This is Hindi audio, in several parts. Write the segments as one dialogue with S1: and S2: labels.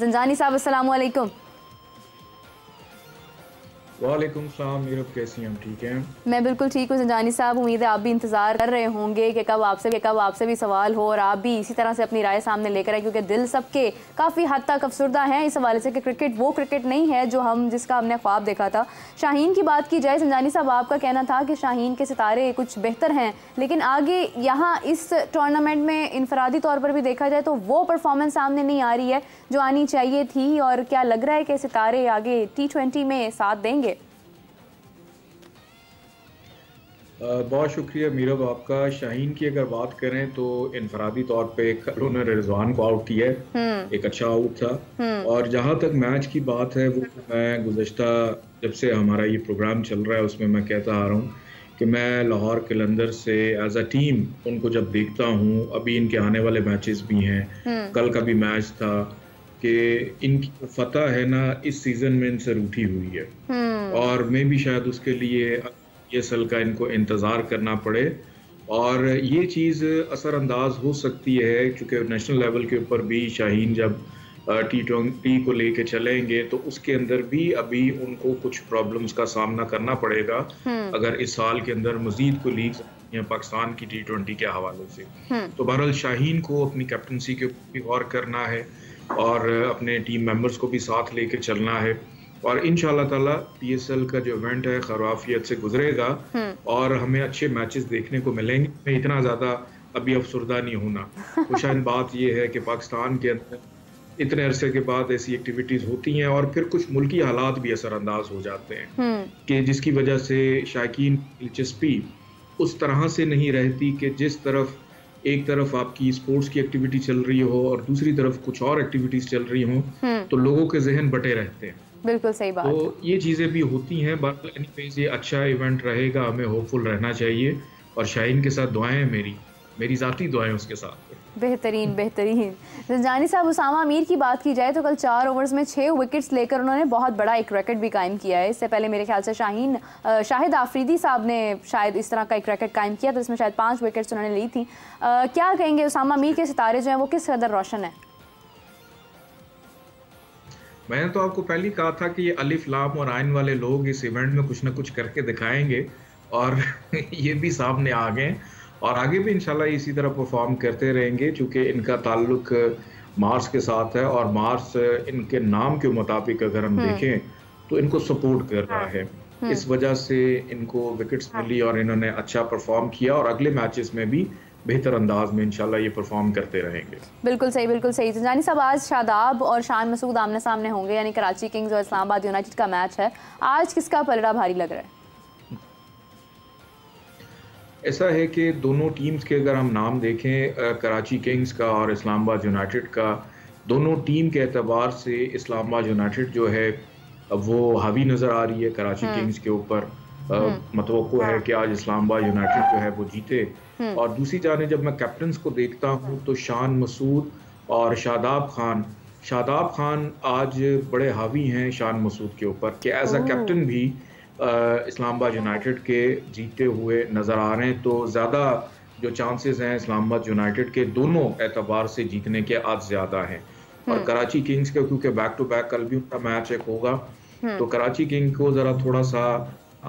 S1: ज़ंजानी साहब अस्सलाम वालेकुम।
S2: वालेकुम सलाम मीरब, कैसी हैं? हम ठीक हैं।
S1: मैं बिल्कुल ठीक हूँ ज़ंजानी साहब। उम्मीद है आप भी इंतज़ार कर रहे होंगे कि कब आपसे भी सवाल हो और आप भी इसी तरह से अपनी राय सामने लेकर आए, क्योंकि दिल सबके काफ़ी हद तक अफसरदा हैं इस हवाले से कि क्रिकेट वो क्रिकेट नहीं है जो जिसका हमने ख्वाब देखा था। शाहीन की बात की जाए, ज़ंजानी साहब आपका कहना था कि शाहीन के सितारे कुछ बेहतर हैं, लेकिन आगे यहाँ इस टूर्नामेंट में इनफरादी तौर पर भी देखा जाए तो वो परफॉर्मेंस सामने नहीं आ रही है जो आनी चाहिए थी। और क्या लग रहा है कि सितारे आगे T20 में साथ देंगे?
S2: बहुत शुक्रिया मीरब आपका। शाहीन की अगर बात करें तो इनफरादी तौर पे कल उन्होंने रिजवान को आउट किया है, एक अच्छा आउट था। और जहां तक मैच की बात है, वो मैं गुज़श्ता जब से हमारा ये प्रोग्राम चल रहा है उसमें मैं कहता आ रहा हूँ कि मैं लाहौर कलंदर से एज अ टीम उनको जब देखता हूँ, अभी इनके आने वाले मैचेस भी हैं, कल का भी मैच था, कि इनकी फतह है ना इस सीज़न में इनसे रूठी हुई है। और मैं भी शायद उसके लिए ये सल का इनको इंतज़ार करना पड़े। और ये चीज़ असरअंदाज हो सकती है क्योंकि नेशनल लेवल के ऊपर भी शाहीन जब T20 को लेके चलेंगे तो उसके अंदर भी अभी उनको कुछ प्रॉब्लम्स का सामना करना पड़ेगा अगर इस साल के अंदर मजीद को लीग या पाकिस्तान की T20 के हवाले से। तो बहरहाल शाहीन को अपनी कैप्टनसी के ऊपर भी गौर करना है और अपने टीम मेंबर्स को भी साथ लेके चलना है। और इंशाल्लाह ताला PSL का जो इवेंट है खराफियत से गुजरेगा और हमें अच्छे मैचेस देखने को मिलेंगे। मैं इतना ज़्यादा अभी अफसरदा नहीं होना। खुशाइन बात यह है कि पाकिस्तान के अंदर इतने अरसे के बाद ऐसी एक्टिविटीज़ होती हैं और फिर कुछ मुल्की हालात भी असरअंदाज हो जाते हैं कि जिसकी वजह से शायकीन की दिलचस्पी उस तरह से नहीं रहती कि जिस तरफ एक तरफ आपकी स्पोर्ट्स की एक्टिविटी चल रही हो और दूसरी तरफ कुछ और एक्टिविटीज़ चल रही हों, तो लोगों के जहन बटे रहते हैं।
S1: बिल्कुल सही बात।
S2: तो ये चीज़ें भी होती हैं। बट एनीवेज ये अच्छा इवेंट रहेगा, हमें होपफुल रहना चाहिए और शाहीन के साथ दुआएं हैं, मेरी ज़ाती दुआएं उसके साथ।
S1: बेहतरीन बेहतरीन। ज़ंजानी साहब, उसामा मीर की बात की जाए तो कल 4 ओवर्स में 6 विकेट्स लेकर उन्होंने बहुत बड़ा एक रिकॉर्ड भी कायम किया है। इससे पहले मेरे ख्याल से शाहिद आफरीदी साहब ने शायद इस तरह का एक रिकॉर्ड कायम किया था, इसमें शायद 5 विकेट्स उन्होंने ली थी। क्या कहेंगे, उसामा मीर के सितारे जो हैं वो किस कदर रोशन है?
S2: मैंने तो आपको पहले ही कहा था कि ये अलिफ लाम और आइन वाले लोग इस इवेंट में कुछ ना कुछ करके दिखाएंगे और ये भी सामने आ गए और आगे भी इंशाल्लाह इसी तरह परफॉर्म करते रहेंगे क्योंकि इनका ताल्लुक मार्स के साथ है और मार्स इनके नाम के मुताबिक अगर हम देखें तो इनको सपोर्ट कर रहा है। इस वजह से इनको विकेट्स मिली और इन्होंने अच्छा परफॉर्म किया और अगले मैचेस में भी बेहतर अंदाज में इंशाल्लाह ये परफॉर्म करते रहेंगे।
S1: बिल्कुल सही, बिल्कुल सही। ज़ंजानी साहब, आज शादाब और शान मसूद आमने सामने होंगे, यानी कराची किंग्स और इस्लामाबाद यूनाइटेड का मैच है। आज किसका पलड़ा भारी लग रहा है?
S2: ऐसा है कि दोनों टीम्स के अगर हम नाम देखें, कराची किंग्स का और इस्लामाबाद यूनाइटेड का, दोनों टीम के एतबार से इस्लामाबाद यूनाइटेड जो है वो हावी नज़र आ रही है कराची किंग्स के ऊपर। मतवक्को है कि आज इस्लामाबाद यूनाइटेड जो है वो जीते। और दूसरी जाने जब मैं कैप्टन्स को देखता हूँ तो शान मसूद और शादाब खान आज बड़े हावी हैं शान मसूद के ऊपर कि एज अ कैप्टन भी इस्लामाबाद यूनाइटेड के जीते हुए नज़र आ रहे हैं। तो ज़्यादा जो चांसेस हैं इस्लामाबाद यूनाइटेड के दोनों एतबार से जीतने के आज ज़्यादा हैं। और कराची किंग्स का क्योंकि बैक टू बैक कल भी उनका मैच एक होगा, तो कराची किंग को ज़रा थोड़ा सा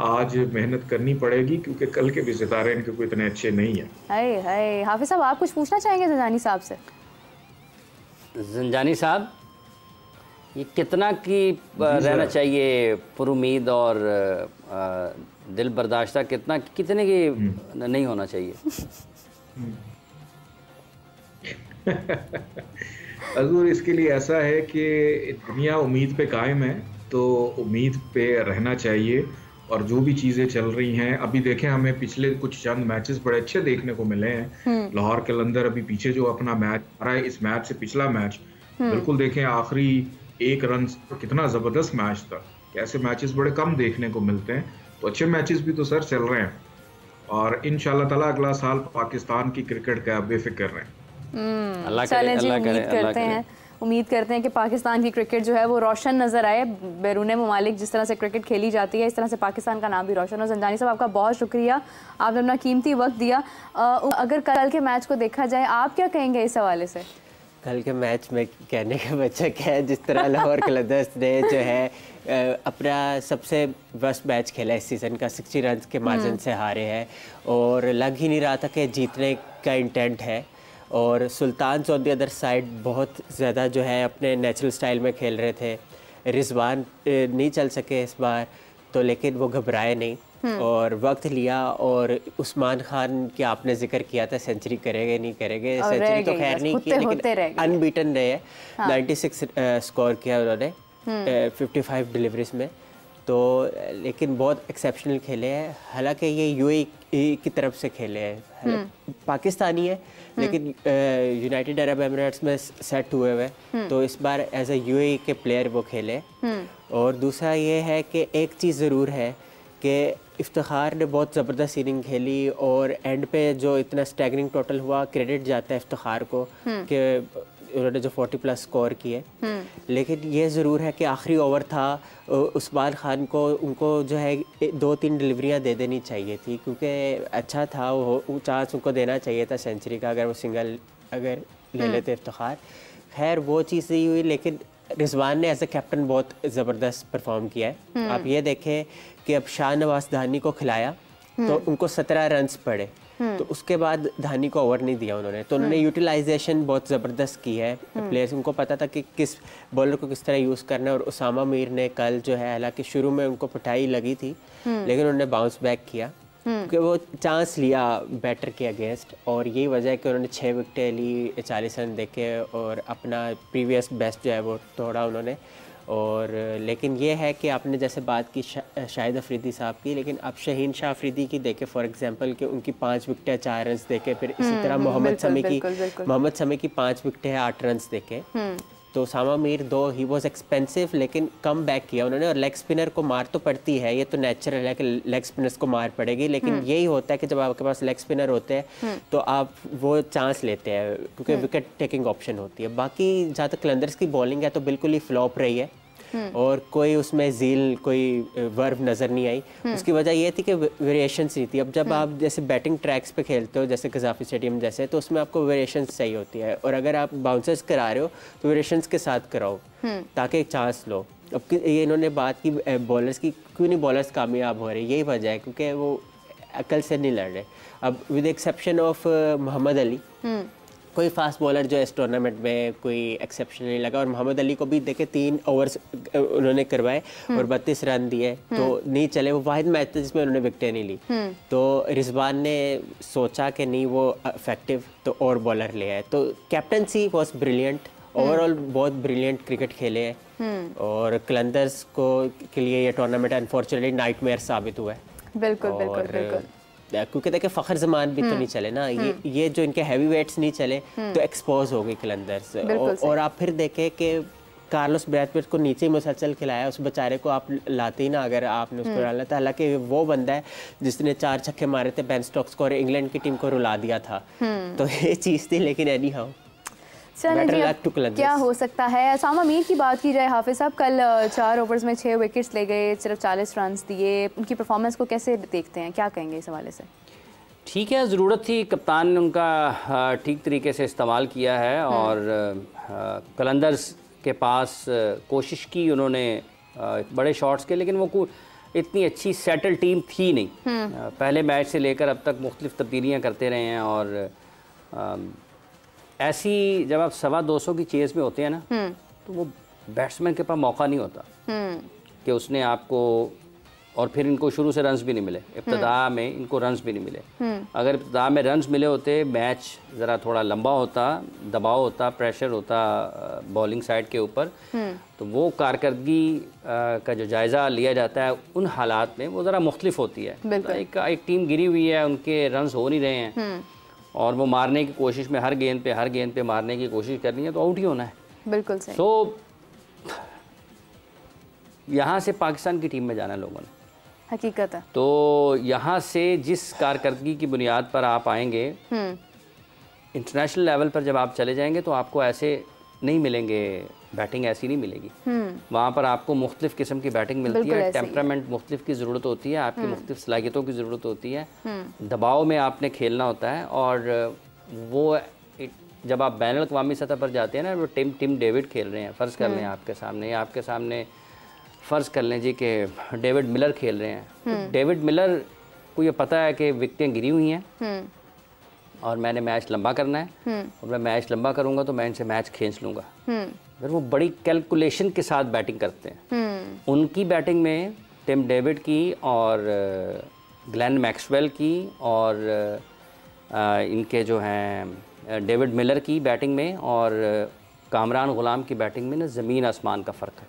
S2: आज मेहनत करनी पड़ेगी क्योंकि कल के भी सितारे इनके कोई इतने अच्छे नहीं हैं।
S1: हाय हाय, हाफिज साहब आप कुछ पूछना चाहेंगे ज़ंजानी साहब से?
S3: ज़ंजानी साहब, ये कितना की रहना चाहिए पुरुमीद और दिल बर्दाश्ता, कितने की नहीं होना चाहिए?
S2: हजूर, इसके लिए ऐसा है कि दुनिया उम्मीद पे कायम है तो उम्मीद पे रहना चाहिए। और जो भी चीज़ें चल रही हैं, अभी देखें हमें पिछले कुछ चंद मैचेस बड़े अच्छे देखने को मिले हैं। लाहौर कलंदर अभी पीछे जो अपना मैच आ रहा है, इस मैच से पिछला मैच बिल्कुल देखें, आखिरी 1 रन तो कितना ज़बरदस्त मैच था। ऐसे मैचेस बड़े कम देखने को मिलते हैं, तो अच्छे मैचेस भी तो सर चल रहे हैं और इंशाल्लाह ताला अगला साल पाकिस्तान की क्रिकेट का बेफिक्र रहें।
S1: उम्मीद करते हैं कि पाकिस्तान की क्रिकेट जो है वो रोशन नज़र आए। बैरून ममालिक जिस तरह से क्रिकेट खेली जाती है, इस तरह से पाकिस्तान का नाम भी रोशन हो। ज़ंजानी साहब, आपका बहुत शुक्रिया, आपने अपना कीमती वक्त दिया। अगर कल के मैच को देखा जाए, आप क्या कहेंगे इस हवाले से?
S4: कल के मैच में कहने का बच्चा क्या है, जिस तरह लाहौर कलंदर्स ने जो है अपना सबसे वर्स्ट मैच खेला इस सीज़न का, 60 रन के मार्जिन से हारे हैं और लग ही नहीं रहा था कि जीतने का इंटेंट है। और सुल्तान ऑन द अदर साइड बहुत ज़्यादा जो है अपने नेचुरल स्टाइल में खेल रहे थे। रिजवान नहीं चल सके इस बार तो, लेकिन वो घबराए नहीं और वक्त लिया। और उस्मान खान की आपने जिक्र किया था सेंचुरी करेंगे नहीं करेंगे, सेंचुरी तो खैर नहीं की लेकिन अनबीटन रहे हैं। 96 स्कोर किया उन्होंने 55 डिलीवरीज में, तो लेकिन बहुत एक्सेप्शनल खेले हैं। हालांकि ये यूएई की तरफ से खेले हैं, पाकिस्तानी है लेकिन यूनाइटेड अरब एमिरेट्स में सेट हुए हुए, तो इस बार एज ए यूएई के प्लेयर वो खेले। और दूसरा ये है कि एक चीज़ ज़रूर है कि इफ्तिखार ने बहुत ज़बरदस्त इनिंग खेली और एंड पे जो इतना स्टैगरिंग टोटल हुआ, क्रेडिट जाता है इफ्तिखार को कि उन्होंने जो 40+ स्कोर किए। लेकिन ये ज़रूर है कि आखिरी ओवर था, उस्मान खान को उनको जो है 2-3 डिलीवरियाँ दे देनी चाहिए थी, क्योंकि अच्छा था वो चांस उनको देना चाहिए था सेंचुरी का, अगर वो सिंगल अगर ले लेते इफ्तिखार। खैर वो चीज़ नहीं हुई, लेकिन रिजवान ने एज ए कैप्टन बहुत ज़बरदस्त परफॉर्म किया है। आप ये देखें कि अब शाहनवाज धानी को खिलाया तो उनको 17 रन्स पड़े, तो उसके बाद धानी को ओवर नहीं दिया उन्होंने, तो उन्होंने यूटिलाइजेशन बहुत ज़बरदस्त की है प्लेयर्स। उनको पता था कि किस बॉलर को किस तरह यूज़ करना है। और उसामा मीर ने कल जो है, हालांकि शुरू में उनको पिटाई लगी थी लेकिन उन्होंने बाउंस बैक किया क्योंकि वो चांस लिया बैटर के अगेंस्ट, और यही वजह है कि उन्होंने 6 विकेटें ली, 40 रन देके और अपना प्रीवियस बेस्ट जो है वो तोड़ा उन्होंने। और लेकिन ये है कि आपने जैसे बात की शाहिद अफरीदी साहब की, लेकिन आप शाहीन शाह अफरीदी की देखें फॉर एग्जांपल कि उनकी 5 विकेटें 4 रन देके, फिर इसी तरह मोहम्मद शमी की 5 विकेटें 8 रन देके। तो उसामा मीर दो ही वॉज एक्सपेंसिव लेकिन कम बैक किया उन्होंने। और लेग स्पिनर को मार तो पड़ती है, ये तो नेचुरल है कि लेग स्पिनर्स को मार पड़ेगी, लेकिन यही होता है कि जब आपके पास लेग स्पिनर होते हैं तो आप वो चांस लेते हैं क्योंकि विकेट टेकिंग ऑप्शन होती है। बाकी जहाँ तक कलंदर्स की बॉलिंग है तो बिल्कुल ही फ्लॉप रही है और कोई उसमें झील कोई वर्व नज़र नहीं आई। उसकी वजह ये थी कि वेरिएशंस नहीं थी। अब जब आप जैसे बैटिंग ट्रैक्स पे खेलते हो जैसे गजाफी स्टेडियम जैसे, तो उसमें आपको वेरिएशंस चाहिए होती है, और अगर आप बाउंसर्स करा रहे हो तो वेरिएशंस के साथ कराओ ताकि एक चांस लो। अब ये इन्होंने बात की बॉलर्स की, क्यों नहीं बॉलर्स कामयाब हो रहे, यही वजह है क्योंकि वो अकल से नहीं लड़ रहे। अब with exception of Mohammad Ali, कोई फास्ट बॉलर जो इस टूर्नामेंट में कोई एक्सेप्शन नहीं लगा। और मोहम्मद अली को भी देखे 3 ओवर्स उन्होंने करवाए और 32 रन दिए, तो नहीं चले। वो वाहिद मैच था जिसमें उन्होंने विकेटें नहीं ली। तो रिजवान ने सोचा कि नहीं वो इफेक्टिव, तो और बॉलर ले आए। तो कैप्टनसी वॉज ब्रिलियंट, ओवरऑल बहुत ब्रिलियंट क्रिकेट खेले हैं और कलंदर्स को के लिए ये टूर्नामेंट अनफॉर्चुनेटली नाइटमेयर साबित हुआ है।
S1: बिल्कुल बिल्कुल बिल्कुल,
S4: क्योंकि देखिए फ़खर जमान भी तो नहीं चले ना, ये जो इनके हैवी वेट्स नहीं चले तो एक्सपोज हो गई कलंदर्स। और आप फिर देखें कि कार्लोस ब्रैथवेट को नीचे ही मुसलसल खिलाया, उस बेचारे को आप लाते ही ना अगर आपने उसको डालना था। हालांकि वो बंदा है जिसने 4 छक्के मारे थे बेन स्टोक्स को और इंग्लैंड की टीम को रुला दिया था, तो ये चीज़ थी। लेकिन एनी हाउ
S1: क्या हो सकता है। उसामा मीर की बात की जाए, हाफिज साहब कल 4 ओवर्स में 6 विकेट्स ले गए, सिर्फ 40 रन दिए, उनकी परफॉर्मेंस को कैसे देखते हैं, क्या कहेंगे इस हवाले से?
S3: ठीक है, ज़रूरत थी, कप्तान ने उनका ठीक तरीके से इस्तेमाल किया है और कलंदर्स के पास कोशिश की उन्होंने बड़े शॉट्स के, लेकिन वो इतनी अच्छी सेटल टीम थी नहीं। पहले मैच से लेकर अब तक मुख्तलिफ तब्दीलियाँ करते रहे हैं और ऐसी जब आप 225 की चेज़ में होते हैं ना तो वो बैट्समैन के पास मौका नहीं होता कि उसने आपको, और फिर इनको शुरू से रन्स भी नहीं मिले, इब्तिदा में इनको रन्स भी नहीं मिले। अगर इब्तिदा में रन्स मिले होते, मैच ज़रा थोड़ा लंबा होता, दबाव होता, प्रेशर होता बॉलिंग साइड के ऊपर, तो वो कारकर्दगी का जो जायज़ा लिया जाता है उन हालात में वो ज़रा मुख्तलिफ होती है। एक टीम गिरी हुई है, उनके रन्स हो नहीं रहे हैं और वो मारने की कोशिश में हर गेंद पे मारने की कोशिश करनी है तो आउट ही होना है।
S1: बिल्कुल सही।
S3: तो यहाँ से पाकिस्तान की टीम में जाना लोगों ने,
S1: हकीकत है।
S3: तो यहाँ से जिस कारकर्दगी की बुनियाद पर आप आएंगे, इंटरनेशनल लेवल पर जब आप चले जाएंगे तो आपको ऐसे नहीं मिलेंगे, बैटिंग ऐसी नहीं मिलेगी। वहाँ पर आपको मुख्तलिफ किस्म की बैटिंग मिलती है, टेम्परामेंट मुख्तलिफ की ज़रूरत होती है, आपकी मुख्तलिफ सलाहियतों की ज़रूरत होती है, दबाव में आपने खेलना होता है और वो जब आप बैनुल अक़वामी सतह पर जाते हैं ना, वो टिम डेविड खेल रहे हैं, फ़र्ज़ कर लें आपके सामने फ़र्ज़ कर लें जी कि डेविड मिलर खेल रहे हैं। तो डेविड मिलर को ये पता है कि विकेटें गिरी हुई हैं और मैंने मैच लंबा करना है और मैं मैच लंबा करूँगा तो मैं इनसे मैच खींच लूँगा। फिर वो बड़ी कैलकुलेशन के साथ बैटिंग करते हैं। उनकी बैटिंग में टिम डेविड की और ग्लेन मैक्सवेल की और इनके जो हैं डेविड मिलर की बैटिंग में और कामरान गुलाम की बैटिंग में ना ज़मीन आसमान का फ़र्क है।